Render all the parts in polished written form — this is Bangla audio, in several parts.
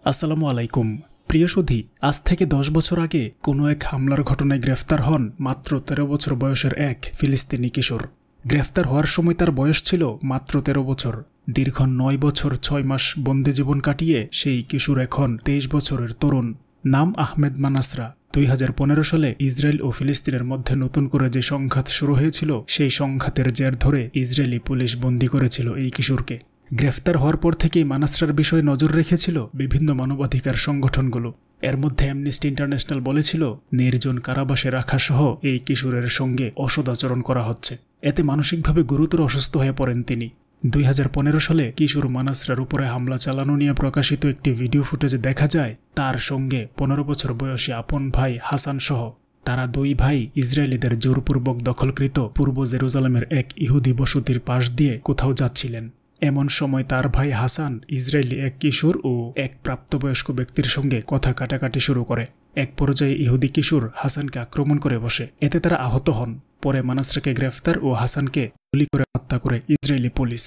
আসসালামু আলাইকুম। প্রিয় সুধী, আজ থেকে 10 বছর আগে কোনো এক হামলার ঘটনায় গ্রেফতার হন মাত্র 13 বছর বয়সের এক ফিলিস্তিনি কিশোর। গ্রেফতার হওয়ার সময় তার বয়স ছিল মাত্র 13 বছর। দীর্ঘ 9 বছর 6 মাস বন্দি জীবন কাটিয়ে সেই কিশোর এখন 23 বছরের তরুণ। নাম আহমেদ মানাসরা। 2015 সালে ইসরায়েল ও ফিলিস্তিনের মধ্যে নতুন করে যে সংঘাত শুরু হয়েছিল, সেই সংঘাতের জের ধরে ইসরায়েলি পুলিশ বন্দী করেছিল এই কিশোরকে। গ্রেফতার হওয়ার পর থেকেই মানাসরার বিষয়ে নজর রেখেছিল বিভিন্ন মানবাধিকার সংগঠনগুলো। এর মধ্যে অ্যামনেস্টি ইন্টারন্যাশনাল বলেছিল, নির্জন কারাবাসে রাখা সহ এই কিশোরের সঙ্গে অসদাচরণ করা হচ্ছে। এতে মানসিকভাবে গুরুতর অসুস্থ হয়ে পড়েন তিনি। 2015 সালে কিশোর মানাসরার উপরে হামলা চালানো নিয়ে প্রকাশিত একটি ভিডিও ফুটেজে দেখা যায় তার সঙ্গে 15 বছর বয়সী আপন ভাই হাসান সহ তারা দুই ভাই ইসরায়েলিদের জোরপূর্বক দখলকৃত পূর্ব জেরুজালেমের এক ইহুদি বসতির পাশ দিয়ে কোথাও যাচ্ছিলেন। এমন সময় তার ভাই হাসান ইসরায়েলি এক কিশোর ও এক প্রাপ্তবয়স্ক ব্যক্তির সঙ্গে কথা কাটাকাটি শুরু করে। এক পর্যায়ে ইহুদি কিশোর হাসানকে আক্রমণ করে বসে। এতে তারা আহত হন। পরে মানাসরাকে গ্রেফতার ও হাসানকে গুলি করে হত্যা করে ইসরায়েলি পুলিশ।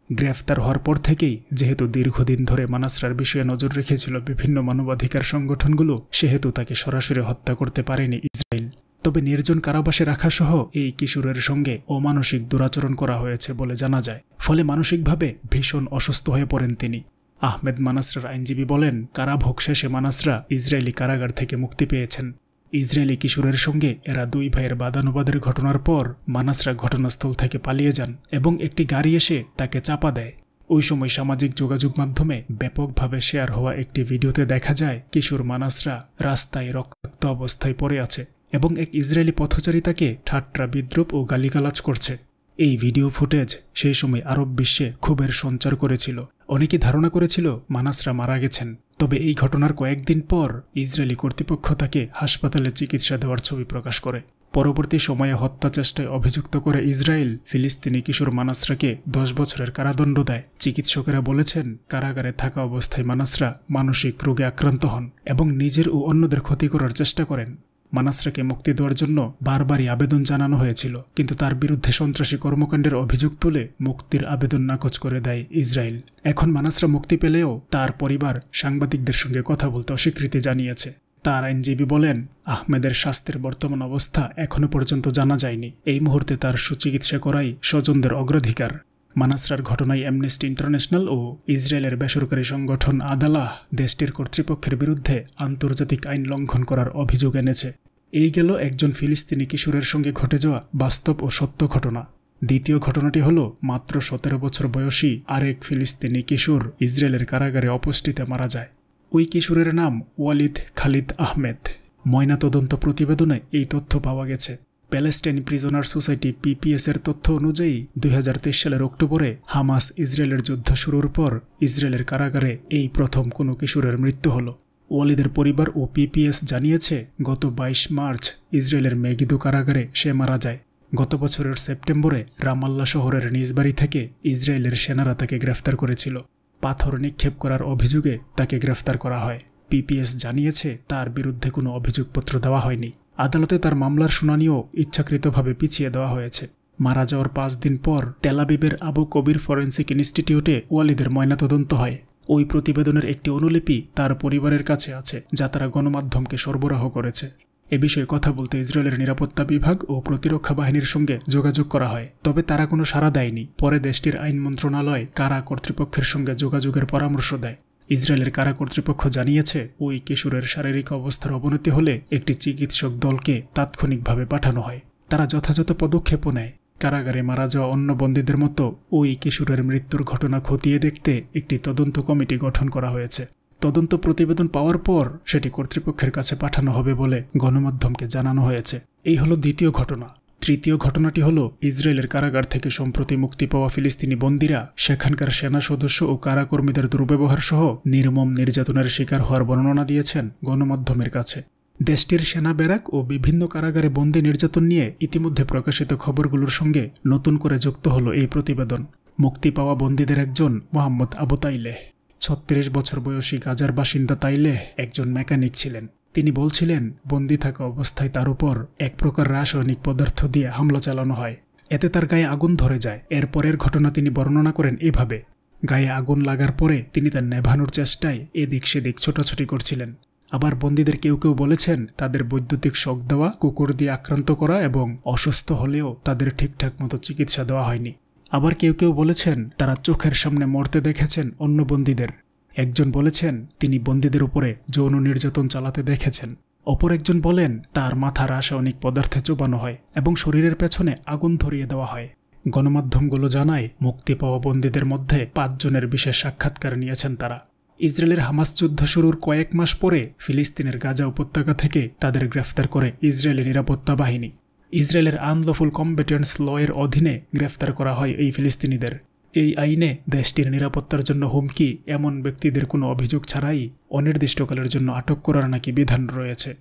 গ্রেফতার হওয়ার পর থেকেই যেহেতু দীর্ঘদিন ধরে মানাসরার বিষয়ে নজর রেখেছিল বিভিন্ন মানবাধিকার সংগঠনগুলো, সেহেতু তাকে সরাসরি হত্যা করতে পারেনি ইসরায়েল। তবে নির্জন কারাবাসে রাখা সহ এই কিশোরের সঙ্গে অমানসিক দুরাচরণ করা হয়েছে বলে জানা যায়। ফলে মানসিকভাবে ভীষণ অসুস্থ হয়ে পড়েন তিনি। আহমেদ মানাসরার আইনজীবী বলেন, কারাভোগ শেষে মানাসরা ইসরায়েলি কারাগার থেকে মুক্তি পেয়েছেন। ইসরায়েলি কিশোরের সঙ্গে এরা দুই ভাইয়ের বাদানুবাদের ঘটনার পর মানাসরা ঘটনাস্থল থেকে পালিয়ে যান এবং একটি গাড়ি এসে তাকে চাপা দেয়। ওই সময় সামাজিক যোগাযোগ মাধ্যমে ব্যাপকভাবে শেয়ার হওয়া একটি ভিডিওতে দেখা যায় কিশোর মানাসরা রাস্তায় রক্তাক্ত অবস্থায় পড়ে আছে এবং এক ইসরায়েলি পথচারী তাকে ঠাট্টা বিদ্রুপ ও গালিগালাজ করছে। এই ভিডিও ফুটেজ সেই সময় আরব বিশ্বে ক্ষোভের সঞ্চার করেছিল। অনেকে ধারণা করেছিল মানাসরা মারা গেছেন। তবে এই ঘটনার কয়েকদিন পর ইসরায়েলি কর্তৃপক্ষ তাকে হাসপাতালে চিকিৎসা দেওয়ার ছবি প্রকাশ করে। পরবর্তী সময়ে হত্যা চেষ্টায় অভিযুক্ত করে ইসরায়েল ফিলিস্তিনি কিশোর মানাসরাকে 10 বছরের কারাদণ্ড দেয়। চিকিৎসকেরা বলেছেন, কারাগারে থাকা অবস্থায় মানাসরা মানসিক রোগে আক্রান্ত হন এবং নিজের ও অন্যদের ক্ষতি করার চেষ্টা করেন। মানাসরাকে মুক্তি দেওয়ার জন্য বারবারই আবেদন জানানো হয়েছিল, কিন্তু তার বিরুদ্ধে সন্ত্রাসী কর্মকাণ্ডের অভিযোগ তুলে মুক্তির আবেদন নাকচ করে দেয় ইসরায়েল। এখন মানাসরা মুক্তি পেলেও তার পরিবার সাংবাদিকদের সঙ্গে কথা বলতে অস্বীকৃতি জানিয়েছে। তার আইনজীবী বলেন, আহমেদের স্বাস্থ্যের বর্তমান অবস্থা এখনও পর্যন্ত জানা যায়নি। এই মুহূর্তে তার সুচিকিৎসা করাই স্বজনদের অগ্রাধিকার। মানাসরার ঘটনায় অ্যামনেস্টি ইন্টারন্যাশনাল ও ইসরায়েলের বেসরকারি সংগঠন আদালাহ দেশটির কর্তৃপক্ষের বিরুদ্ধে আন্তর্জাতিক আইন লঙ্ঘন করার অভিযোগ এনেছে। এই গেল একজন ফিলিস্তিনি কিশোরের সঙ্গে ঘটে যাওয়া বাস্তব ও সত্য ঘটনা। দ্বিতীয় ঘটনাটি হল মাত্র 17 বছর বয়সী আরেক ফিলিস্তিনি কিশোর ইসরায়েলের কারাগারে অপুষ্টিতে মারা যায়। ওই কিশোরের নাম ওয়ালিদ খালিদ আহমেদ। ময়নাতদন্ত প্রতিবেদনে এই তথ্য পাওয়া গেছে। প্যালেস্টাইন প্রিজনার সোসাইটি PPS এর তথ্য অনুযায়ী 2023 সালের অক্টোবরে হামাস ইসরায়েলের যুদ্ধ শুরুর পর ইসরায়েলের কারাগারে এই প্রথম কোনো কিশোরের মৃত্যু হল। ওয়ালিদের পরিবার ও PPS জানিয়েছে, গত 22 মার্চ ইসরায়েলের মেগিদো কারাগারে সে মারা যায়। গত বছরের সেপ্টেম্বরে রামাল্লা শহরের নিজ বাড়ি থেকে ইসরায়েলের সেনারা তাকে গ্রেফতার করেছিল। পাথর নিক্ষেপ করার অভিযোগে তাকে গ্রেফতার করা হয়। PPS জানিয়েছে তার বিরুদ্ধে কোনো অভিযোগপত্র দেওয়া হয়নি। আদালতে তার মামলার শুনানিও ইচ্ছাকৃতভাবে পিছিয়ে দেওয়া হয়েছে। মারা যাওয়ার 5 দিন পর তেল আবিবের আবু কবির ফরেন্সিক ইনস্টিটিউটে ওয়ালিদের ময়নাতদন্ত হয়। ওই প্রতিবেদনের একটি অনুলিপি তার পরিবারের কাছে আছে, যা তারা গণমাধ্যমকে সরবরাহ করেছে। এ বিষয়ে কথা বলতে ইসরায়েলের নিরাপত্তা বিভাগ ও প্রতিরক্ষা বাহিনীর সঙ্গে যোগাযোগ করা হয়, তবে তারা কোনো সাড়া দেয়নি। পরে দেশটির আইন মন্ত্রণালয় কারা কর্তৃপক্ষের সঙ্গে যোগাযোগের পরামর্শ দেয়। ইসরায়েলের কারা কর্তৃপক্ষ জানিয়েছে, ওই কিশোরের শারীরিক অবস্থার অবনতি হলে একটি চিকিৎসক দলকে তাৎক্ষণিকভাবে পাঠানো হয়। তারা যথাযথ পদক্ষেপও নেয়। কারাগারে মারা যাওয়া অন্য বন্দীদের মতো ওই কিশোরের মৃত্যুর ঘটনা খতিয়ে দেখতে একটি তদন্ত কমিটি গঠন করা হয়েছে। তদন্ত প্রতিবেদন পাওয়ার পর সেটি কর্তৃপক্ষের কাছে পাঠানো হবে বলে গণমাধ্যমকে জানানো হয়েছে। এই হলো দ্বিতীয় ঘটনা। তৃতীয় ঘটনাটি হল ইসরায়েলের কারাগার থেকে সম্প্রতি মুক্তি পাওয়া ফিলিস্তিনি বন্দীরা সেখানকার সেনা সদস্য ও কারাকর্মীদের দুর্ব্যবহার সহ নির্মম নির্যাতনের শিকার হওয়ার বর্ণনা দিয়েছেন গণমাধ্যমের কাছে। দেশটির সেনা ব্যারাক ও বিভিন্ন কারাগারে বন্দী নির্যাতন নিয়ে ইতিমধ্যে প্রকাশিত খবরগুলোর সঙ্গে নতুন করে যুক্ত হল এই প্রতিবেদন। মুক্তি পাওয়া বন্দীদের একজন মোহাম্মদ আবু তাইলেহ। 36 বছর বয়সী গাজার বাসিন্দা তাইলেহ একজন মেকানিক ছিলেন। তিনি বলছিলেন, বন্দী থাকা অবস্থায় তার উপর এক প্রকার রাসায়নিক পদার্থ দিয়ে হামলা চালানো হয়। এতে তার গায়ে আগুন ধরে যায়। এরপরের ঘটনা তিনি বর্ণনা করেন এভাবে, গায়ে আগুন লাগার পরে তিনি তা নেভানোর চেষ্টায় এদিক সেদিক ছোটাছুটি করছিলেন। আবার বন্দীদের কেউ কেউ বলেছেন তাদের বৈদ্যুতিক শক দেওয়া, কুকুর দিয়ে আক্রান্ত করা এবং অসুস্থ হলেও তাদের ঠিকঠাক মতো চিকিৎসা দেওয়া হয়নি। আবার কেউ কেউ বলেছেন তারা চোখের সামনে মরতে দেখেছেন অন্য বন্দীদের। একজন বলেছেন তিনি বন্দীদের উপরে যৌন নির্যাতন চালাতে দেখেছেন। অপর একজন বলেন তার মাথা রাসায়নিক পদার্থে চোবানো হয় এবং শরীরের পেছনে আগুন ধরিয়ে দেওয়া হয়। গণমাধ্যমগুলো জানায় মুক্তি পাওয়া বন্দীদের মধ্যে 5 জনের বিশেষ সাক্ষাৎকার নিয়েছেন তারা। ইসরায়েলের হামাস যুদ্ধ শুরুর কয়েক মাস পরে ফিলিস্তিনের গাজা উপত্যকা থেকে তাদের গ্রেফতার করে ইসরায়েলি নিরাপত্তা বাহিনী। ইসরায়েলের আনলফুল কমব্যাটেন্টস ল এর অধীনে গ্রেফতার করা হয় এই ফিলিস্তিনিদের। এই আইনে দেশটির নিরাপত্তার জন্য হুমকি এমন ব্যক্তিদের কোনো অভিযোগ ছাড়াই অনির্দিষ্টকালের জন্য আটক করার নাকি বিধান রয়েছে।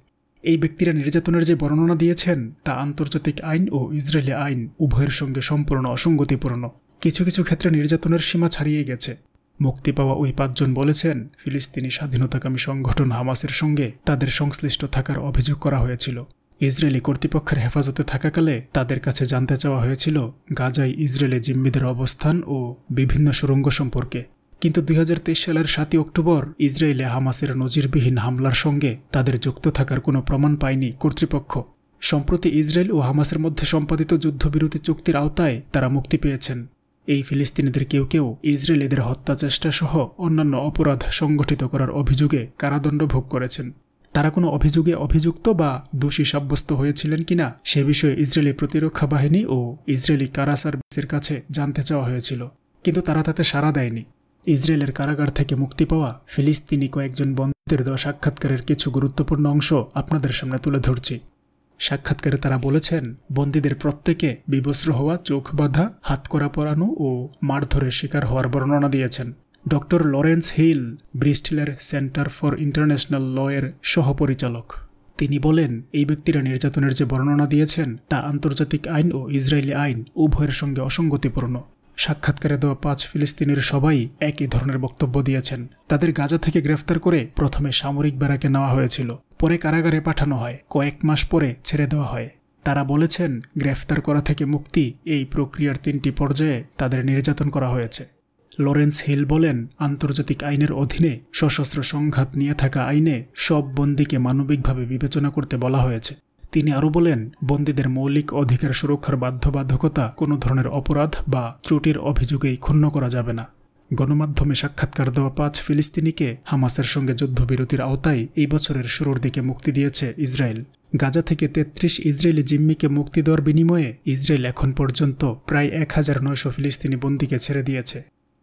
এই ব্যক্তিরা নির্যাতনের যে বর্ণনা দিয়েছেন তা আন্তর্জাতিক আইন ও ইসরায়েলি আইন উভয়ের সঙ্গে সম্পূর্ণ অসঙ্গতিপূর্ণ। কিছু কিছু ক্ষেত্রে নির্যাতনের সীমা ছাড়িয়ে গেছে। মুক্তি পাওয়া ওই 5 জন বলেছেন ফিলিস্তিনি স্বাধীনতাকামী সংগঠন হামাসের সঙ্গে তাদের সংশ্লিষ্ট থাকার অভিযোগ করা হয়েছিল। ইসরায়েলি কর্তৃপক্ষের হেফাজতে থাকাকালে তাদের কাছে জানতে চাওয়া হয়েছিল গাজায় ইসরায়েলি জিম্মিদের অবস্থান ও বিভিন্ন সুড়ঙ্গ সম্পর্কে। কিন্তু 2023 সালের 7 অক্টোবর ইসরায়েলে হামাসের নজিরবিহীন হামলার সঙ্গে তাদের যুক্ত থাকার কোনো প্রমাণ পায়নি কর্তৃপক্ষ। সম্প্রতি ইসরায়েল ও হামাসের মধ্যে সম্পাদিত যুদ্ধবিরতি চুক্তির আওতায় তারা মুক্তি পেয়েছেন। এই ফিলিস্তিনিদের কেউ কেউ ইসরায়েলিদের হত্যা চেষ্টা সহ অন্যান্য অপরাধ সংগঠিত করার অভিযোগে কারাদণ্ড ভোগ করেছেন। তারা কোনো অভিযোগে অভিযুক্ত বা দোষী সাব্যস্ত হয়েছিলেন কিনা সে বিষয়ে ইসরায়েলি প্রতিরক্ষা বাহিনী ও ইসরায়েলি কারা সার্ভিসের কাছে জানতে চাওয়া হয়েছিল, কিন্তু তারা তাতে সাড়া দেয়নি। ইসরায়েলের কারাগার থেকে মুক্তি পাওয়া ফিলিস্তিনি কয়েকজন বন্দীদের দেওয়া সাক্ষাৎকারের কিছু গুরুত্বপূর্ণ অংশ আপনাদের সামনে তুলে ধরছি। সাক্ষাৎকারে তারা বলেছেন বন্দীদের প্রত্যেকে বিবস্ত্র হওয়া, চোখ বাঁধা, হাতকড়া পরানো ও মারধরের শিকার হওয়ার বর্ণনা দিয়েছেন। ডক্টর লরেন্স হিল ব্রিস্টলের সেন্টার ফর ইন্টারন্যাশনাল ল এর সহপরিচালক। তিনি বলেন এই ব্যক্তিরা নির্যাতনের যে বর্ণনা দিয়েছেন তা আন্তর্জাতিক আইন ও ইসরায়েলি আইন উভয়ের সঙ্গে অসঙ্গতিপূর্ণ। সাক্ষাৎকারে দেওয়া 5 ফিলিস্তিনির সবাই একই ধরনের বক্তব্য দিয়েছেন। তাদের গাজা থেকে গ্রেফতার করে প্রথমে সামরিক ব্যারাকে নেওয়া হয়েছিল, পরে কারাগারে পাঠানো হয়, কয়েক মাস পরে ছেড়ে দেওয়া হয়। তারা বলেছেন গ্রেফতার করা থেকে মুক্তি এই প্রক্রিয়ার 3টি পর্যায়ে তাদের নির্যাতন করা হয়েছে। লরেন্স হিল বলেন আন্তর্জাতিক আইনের অধীনে সশস্ত্র সংঘাত নিয়ে থাকা আইনে সব বন্দীকে মানবিকভাবে বিবেচনা করতে বলা হয়েছে। তিনি আরও বলেন বন্দীদের মৌলিক অধিকার সুরক্ষার বাধ্যবাধকতা কোনো ধরনের অপরাধ বা ত্রুটির অভিযোগেই ক্ষুণ্ণ করা যাবে না। গণমাধ্যমে সাক্ষাৎকার দেওয়া 5 ফিলিস্তিনিকে হামাসের সঙ্গে যুদ্ধবিরতির আওতায় এই বছরের শুরুর দিকে মুক্তি দিয়েছে ইসরায়েল। গাজা থেকে 33 ইসরায়েলি জিম্মিকে মুক্তি দেওয়ার বিনিময়ে ইসরায়েল এখন পর্যন্ত প্রায় 1900 ফিলিস্তিনি বন্দীকে ছেড়ে দিয়েছে।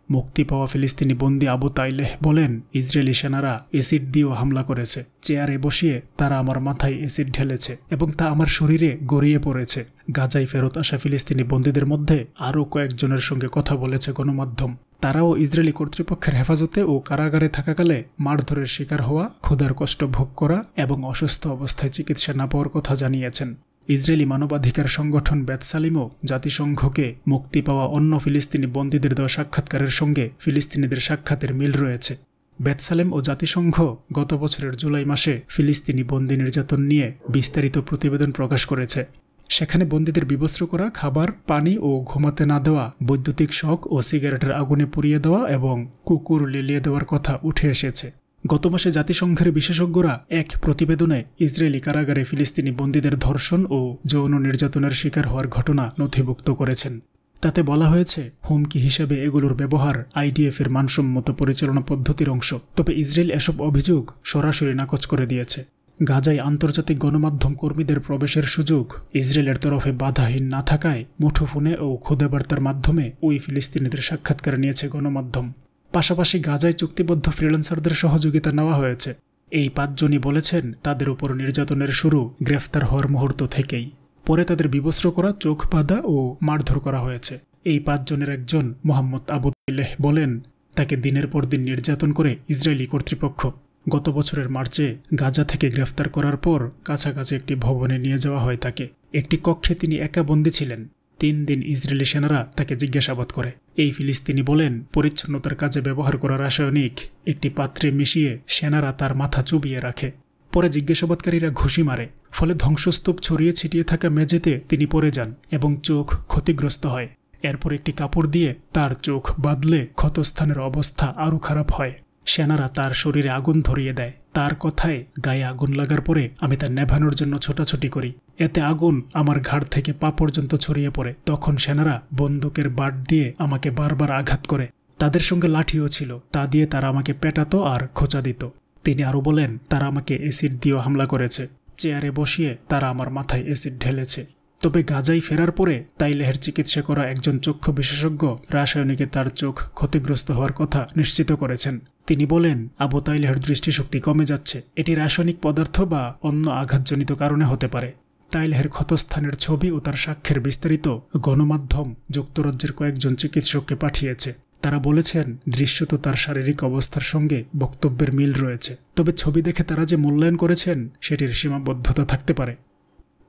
মুক্তি পাওয়া ফিলিস্তিনি বন্দী আবু তাইলেহ বলেন ইসরায়েলি সেনারা অ্যাসিড দিয়েও হামলা করেছে। চেয়ারে বসিয়ে তারা আমার মাথায় অ্যাসিড ঢেলেছে এবং তা আমার শরীরে গড়িয়ে পড়েছে। গাজায় ফেরত আসা ফিলিস্তিনি বন্দীদের মধ্যে আরও কয়েকজনের সঙ্গে কথা বলেছে গণমাধ্যম। তারাও ইসরায়েলি কর্তৃপক্ষের হেফাজতে ও কারাগারে থাকাকালে মারধরের শিকার হওয়া, ক্ষুধার কষ্ট ভোগ করা এবং অসুস্থ অবস্থায় চিকিৎসা না পাওয়ার কথা জানিয়েছেন। ইসরায়েলি মানবাধিকার সংগঠন বেতসালিমও জাতিসংঘকে মুক্তি পাওয়া অন্য ফিলিস্তিনি বন্দীদের দেওয়া সাক্ষাৎকারের সঙ্গে ফিলিস্তিনিদের সাক্ষাতের মিল রয়েছে। বেতসালেম ও জাতিসংঘ গত বছরের জুলাই মাসে ফিলিস্তিনি বন্দী নির্যাতন নিয়ে বিস্তারিত প্রতিবেদন প্রকাশ করেছে। সেখানে বন্দীদের বিবস্ত্র করা, খাবার, পানি ও ঘুমাতে না দেওয়া, বৈদ্যুতিক শক ও সিগারেটের আগুনে পুড়িয়ে দেওয়া এবং কুকুর লেলিয়ে দেওয়ার কথা উঠে এসেছে। গত মাসে জাতিসংঘের বিশেষজ্ঞরা এক প্রতিবেদনে ইসরায়েলি কারাগারে ফিলিস্তিনি বন্দীদের ধর্ষণ ও যৌন নির্যাতনের শিকার হওয়ার ঘটনা নথিভুক্ত করেছেন। তাতে বলা হয়েছে হুমকি হিসেবে এগুলোর ব্যবহার আইডিএফের মানসম্মত পরিচালনা পদ্ধতির অংশ। তবে ইসরায়েল এসব অভিযোগ সরাসরি নাকচ করে দিয়েছে। গাজায় আন্তর্জাতিক গণমাধ্যম কর্মীদের প্রবেশের সুযোগ ইসরায়েলের তরফে বাধাহীন না থাকায় মুঠোফোনে ও খুদে বার্তার মাধ্যমে ওই ফিলিস্তিনিদের সাক্ষাৎকার নিয়েছে গণমাধ্যম। পাশাপাশি গাজায় চুক্তিবদ্ধ ফ্রিল্যান্সারদের সহযোগিতা নেওয়া হয়েছে। এই 5 জনই বলেছেন তাদের উপর নির্যাতনের শুরু গ্রেফতার হওয়ার মুহূর্ত থেকেই। পরে তাদের বিবস্ত্র করা, চোখ বাঁধা ও মারধর করা হয়েছে। এই 5 জনের একজন মোহাম্মদ আবু তাইলেহ বলেন তাকে দিনের পর দিন নির্যাতন করে ইসরায়েলি কর্তৃপক্ষ। গত বছরের মার্চে গাজা থেকে গ্রেফতার করার পর কাছাকাছি একটি ভবনে নিয়ে যাওয়া হয় তাকে। একটি কক্ষে তিনি একা বন্দী ছিলেন। 3 দিন ইসরায়েলি সেনারা তাকে জিজ্ঞাসাবাদ করে। এই ফিলিস্তিনি বলেন পরিচ্ছন্নতার কাজে ব্যবহার করা রাসায়নিক একটি পাত্রে মিশিয়ে সেনারা তার মাথা চুবিয়ে রাখে। পরে জিজ্ঞাসাবাদকারীরা ঘুষি মারে, ফলে ধ্বংসস্তূপ ছড়িয়ে ছিটিয়ে থাকা মেঝেতে তিনি পড়ে যান এবং চোখ ক্ষতিগ্রস্ত হয়। এরপর একটি কাপড় দিয়ে তার চোখ বাঁধলে ক্ষতস্থানের অবস্থা আরও খারাপ হয়। সেনারা তার শরীরে আগুন ধরিয়ে দেয়। তার কথায় গায়ে আগুন লাগার পরে আমি তা নেভানোর জন্য ছোটাছুটি করি। এতে আগুন আমার ঘাড় থেকে পা পর্যন্ত ছড়িয়ে পড়ে। তখন সেনারা বন্দুকের বাট দিয়ে আমাকে বারবার আঘাত করে। তাদের সঙ্গে লাঠিও ছিল, তা দিয়ে তারা আমাকে পেটাতো আর খোঁচা দিত। তিনি আরও বলেন, তারা আমাকে অ্যাসিড দিয়েও হামলা করেছে। চেয়ারে বসিয়ে তারা আমার মাথায় অ্যাসিড ঢেলেছে। তবে গাজায় ফেরার পরে তাইলেহের চিকিৎসা করা একজন চক্ষু বিশেষজ্ঞ রাসায়নিকে তার চোখ ক্ষতিগ্রস্ত হওয়ার কথা নিশ্চিত করেছেন। তিনি বলেন, আবু তাইলেহের দৃষ্টিশক্তি কমে যাচ্ছে। এটি রাসায়নিক পদার্থ বা অন্য আঘাতজনিত কারণে হতে পারে। তাইলেহের ক্ষতস্থানের ছবি ও তার সাক্ষ্যের বিস্তারিত গণমাধ্যম যুক্তরাজ্যের কয়েকজন চিকিৎসককে পাঠিয়েছে। তারা বলেছেন, দৃশ্যত তার শারীরিক অবস্থার সঙ্গে বক্তব্যের মিল রয়েছে। তবে ছবি দেখে তারা যে মূল্যায়ন করেছেন সেটির সীমাবদ্ধতা থাকতে পারে।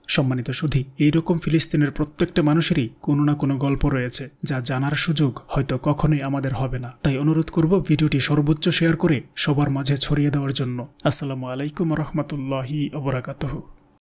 সম্মানিত সুধী, এইরকম ফিলিস্তিনের প্রত্যেকটা মানুষেরই কোনো না কোনো গল্প রয়েছে, যা জানার সুযোগ হয়তো কখনোই আমাদের হবে না। তাই অনুরোধ করব ভিডিওটি সর্বোচ্চ শেয়ার করে সবার মাঝে ছড়িয়ে দেওয়ার জন্য। আসসালামু আলাইকুম রহমতুল্লাহি ওয়া বারাকাতুহু।